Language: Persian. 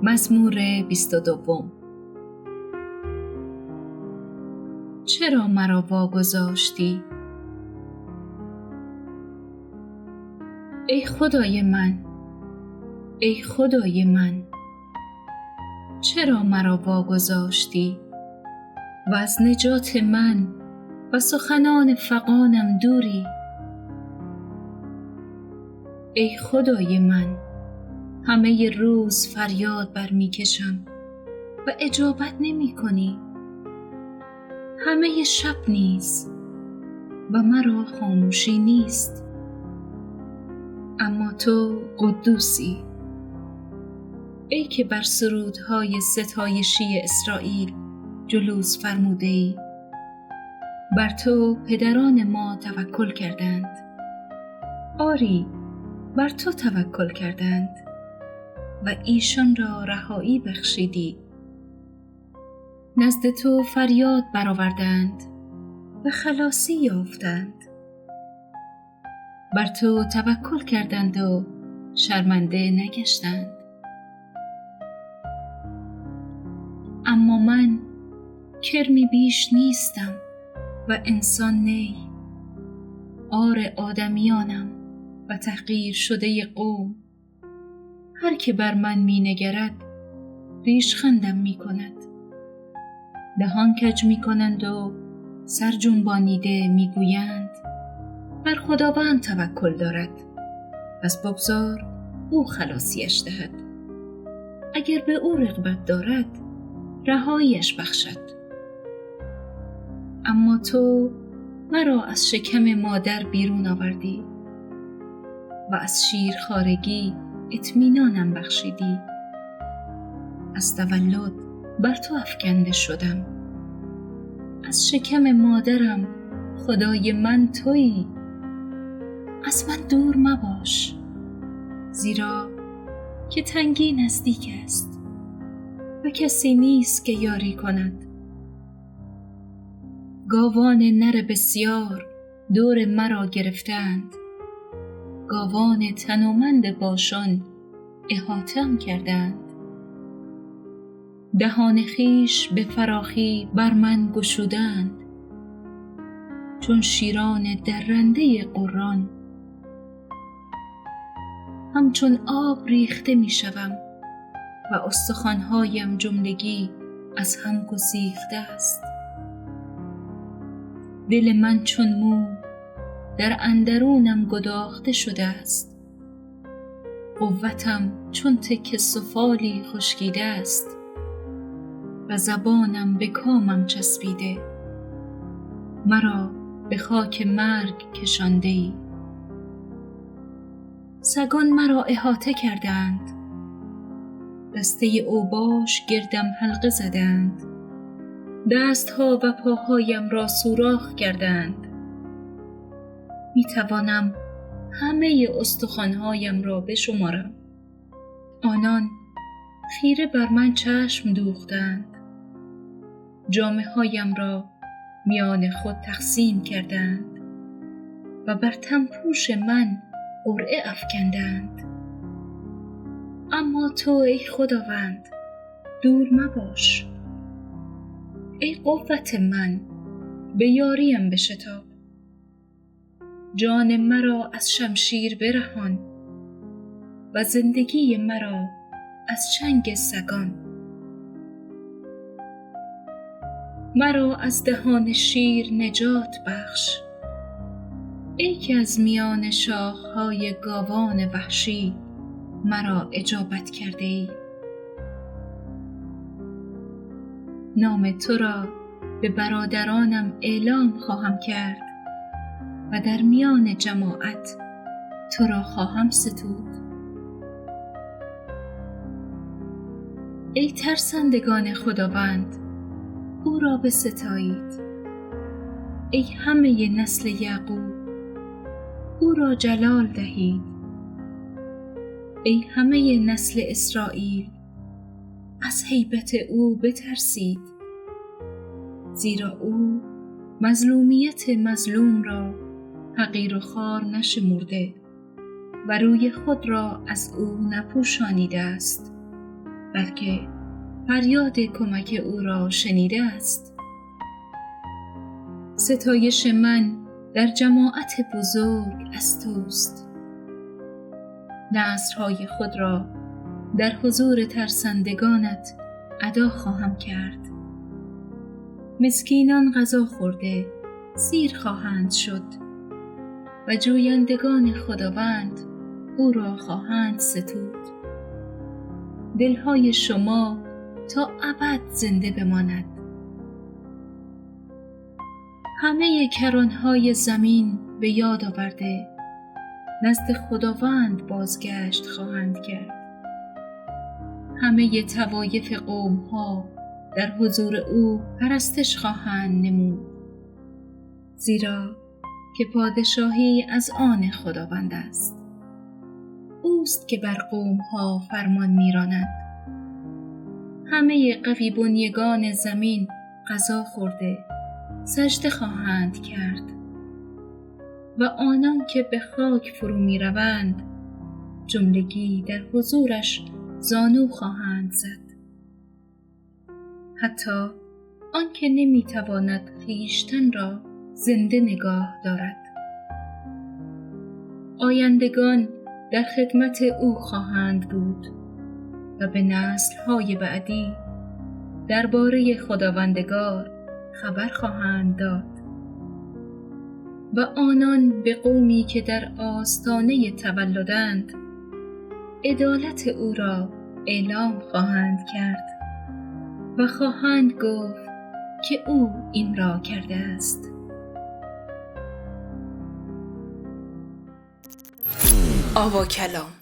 مزمور 22. چرا مرا واگذاشتی؟ ای خدای من، ای خدای من، چرا مرا واگذاشتی و از نجات من و سخنان فغانم دوری؟ ای خدای من، همه روز فریاد برمی کشم و اجابت نمی کنی، همه شب نیز و مرا خاموشی نیست. اما تو قدوسی، ای که بر سرودهای ستایشی اسرائیل جلوس فرموده ای. بر تو پدران ما توکل کردند، آری بر تو توکل کردند و ایشان را رهایی بخشیدی. نزد تو فریاد برآوردند و خلاصی یافتند. بر تو توکل کردند و شرمنده نگشتند. اما من کرمی بیش نیستم و انسان نی، عار آدمیانم و تحقیر شده قوم. هر که بر من می نگرد ریشخندم می کند. دهان کج می کنند و سر جنبانیده می گویند بر خداوند توکل دارد، پس بگذار او خلاصیش دهد. اگر به او رغبت دارد رهاییش بخشد. اما تو مرا از شکم مادر بیرون آوردی و از شیرخوارگی اطمینانم بخشیدی. از تولد بر تو افکنده شدم، از شکم مادرم خدای من تویی. از من دور مباش، زیرا که تنگی نزدیک است و کسی نیست که یاری کند. گاوان نر بسیار دور مرا گرفتند، گاوان تنومند باشان احاطه‌ام کردند. دهان خویش به فراخی بر من گشودند، چون شیران درنده غران. همچون آب ریخته می شوم و استخوان‌هایم جملگی از هم گسیخته است. دل من چون مو در اندرونم گداخته شده است. قوتم چون تکه سفالی خشکیده است و زبانم به کامم چسبیده. مرا به خاک مرگ کشانده ای. سگان مرا احاطه کردند، دسته اوباش گردم حلقه زدند. دستها و پاهایم را سوراخ کردند. می توانم همه استخوان‌هایم را بشمارم. آنان خیره بر من چشم دوختند. جامه‌هایم را میان خود تقسیم کردند و بر تنپوش من قرعه افکندند. اما تو ای خداوند دور مباش. ای قوت من به یاریم بشتاب. جان مرا از شمشیر برهان و زندگی مرا از چنگ سگان. مرا از دهان شیر نجات بخش، ای که از میان شاخهای گاوان وحشی مرا اجابت کرده ای. نام تو را به برادرانم اعلام خواهم کرد و در میان جماعت تو را خواهم ستود. ای ترسندگان خداوند، او را بستایید. ای همه نسل یعقوب، او را جلال دهید. ای همه نسل اسرائیل، از هیبت او بترسید. زیرا او مظلومیت مظلوم را حقیر و خوار نشمرده و روی خود را از او نپوشانیده است بلکه فریاد کمک او را شنیده است. ستایش من در جماعت بزرگ از توست. نصرهای خود را در حضور ترسندگانت ادا خواهم کرد. مسکینان غذا خورده سیر خواهند شد و جویندگان خداوند او را خواهند ستود. دلهای شما تا ابد زنده بماند. همه کرانهای زمین به یاد آورده نزد خداوند بازگشت خواهند کرد. همه طوایف قومها در حضور او پرستش خواهند نمود، زیرا که پادشاهی از آن خداوند است. اوست که بر قومها فرمان میراند. همه قوی بنیگان زمین غذا خورده سجده خواهند کرد و آنان که به خاک فرو می روند جملگی در حضورش زانو خواهند زد. حتی آن که نمی تواند خویشتن را زنده نگاه دارد. آیندگان در خدمت او خواهند بود و به نسل‌های بعدی درباره خداوندگار خبر خواهند داد و آنان به قومی که در آستانه تولدند عدالت او را اعلام خواهند کرد و خواهند گفت که او این را کرده است. آوا کلام